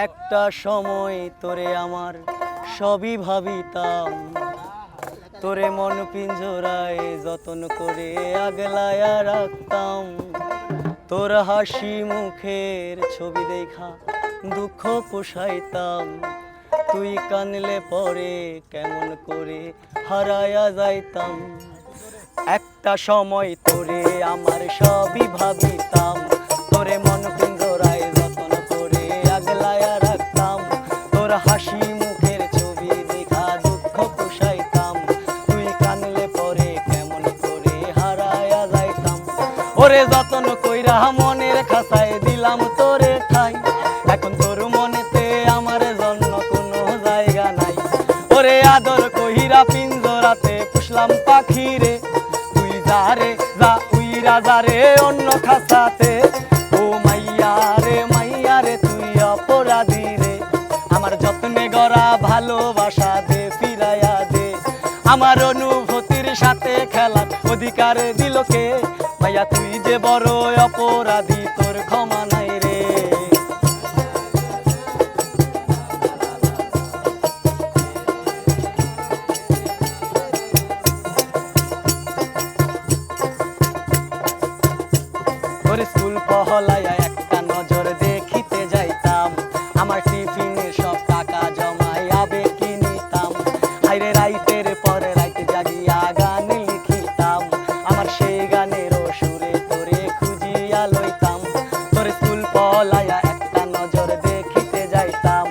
একটা সময় তোরে আমার সবই ভাবিতাম, তোরে মন পিঞ্জরায় যতন করে আগলায়া রাখতাম। তোর হাসি মুখের ছবি দেখা দুঃখ পোষাইতাম, তুই কানলে পরে কেমন করে হারায়া যাইতাম। একটা সময় তোরে আমার সবই ভাবিতাম, তোরে মন পিঞ্জরায় যতন করে আগলায়া রাখতাম। তোর হাসি মুখের ছবি দেখা দুঃখ পোষাইতাম, তুই কানলে পরে কেমন করে হারায়া যাইতাম। ওরে যতন কইরা মনের খাসায় দিলাম তোরে ঠাই, এখন তোর মনেতে আমার জন্য কোনো জায়গা নাই। ওরে আদর কইরা পিঞ্জরাতে পুষলাম পাখিরে, তুই যা রে যা উইরা যা রে অন্য খাসাতে। ও মাইয়া রে তুই অপরাধী রে, আমার যত্নে গড়া ভালোবাসা দে ফিরাইয়া দে। আমার অনুভূতির সাথে খেলার অধিকার দিল কে, মাইয়া তুই যে বড় অপরাধী, তোর ক্ষমা নাই রে। তোর স্কুল পহলায় একটা নজর দেখিতে যাইতাম, আমার টিফিনে সব টাকা জমাই আবেগে নিতাম। হাইরে রাইতের পরে রাইতে জাগিয়া গান লিখিতাম, আমার সেই গানেরও সুরে তোরে খুঁজিয়া লইতাম। তোর স্কুল পহলায় একটা নজর দেখিতে যাইতাম,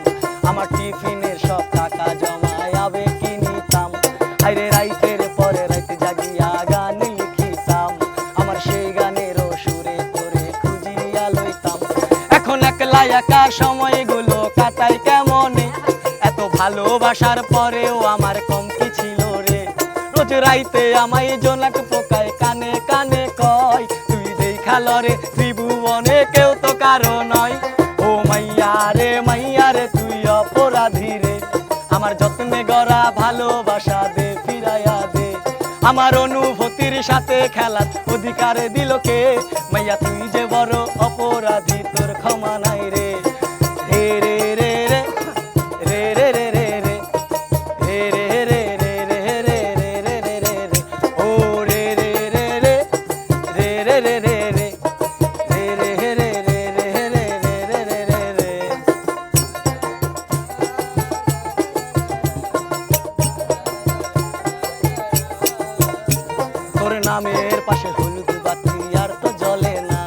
আমার টিফিনের সব টাকা জমাই আবেগে নিতাম। হাইরে রাইতের পরে রাইতে জাগিয়া গান লিখিতাম, আমার সেই গানেরও সুরে তোরে খুঁজিয়া লইতাম। এখন একলা একা সময়গুলো কাটাই কেমনে, এত ভালোবাসার পরেও আমার কম কি ছিল রে। রোজ রাইতে আমায় জোনাক পোকায় কানে কানে কয়, তুই দেখা লরে ত্রিভুবনে কেউ তো কারো নয়। ও মাইয়া রে তুই অপরাধী রে, আমার যত্নে গড়া ভালোবাসা দে ফিরাইয়া দে। আমার অনুভূতির সাথে খেলার অধিকার দিল কে, মাইয়া তুই যে বড় অপরাধী, তোর ক্ষমা নাই রে। রে রে রে রে রে রে রে রে রে রে রে রে রে রে রে রে রে রে ও রে রে রে রে রে রে রে রে রে রে রে রে রে রে রে রে। তোর নামের পাশে হলুদ বাতি আর তো জ্বলে না,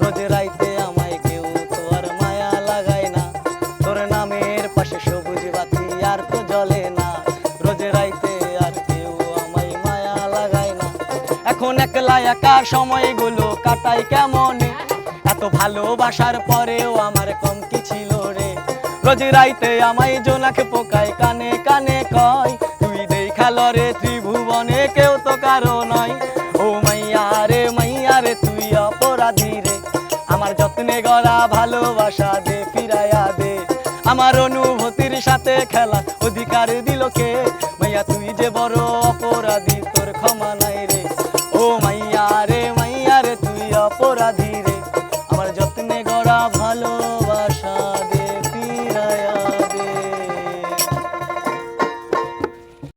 রোজ রাইতে আমায় কেউ তো আর মায়া লাগায় না। তোর নামের পাশে সবুজ বাতি আর তো জ্বলে না, রোজ রাইতে আর কেউ আমায় মায়া লাগায় না। এখন একলা একা সময়গুলো কাটাই কেমনে, এত ভালোবাসার পরেও আমার কম কি ছিল রে। রোজ রাইতে আমায় জোনাক পোকায় কানে কানে কয়, তুই দেখা লরে ত্রিভুবনে কেউ তো কারো নয়। ও মাইয়া রে তুই অপরাধী রে, আমার যত্নে গড়া ভালোবাসা দে ফিরাইয়া দে। আমার অনুভূতির সাথে খেলা অধিকার দিল কে, মাইয়া তুই যে বড় অপরাধী, তোর ক্ষমা নাই।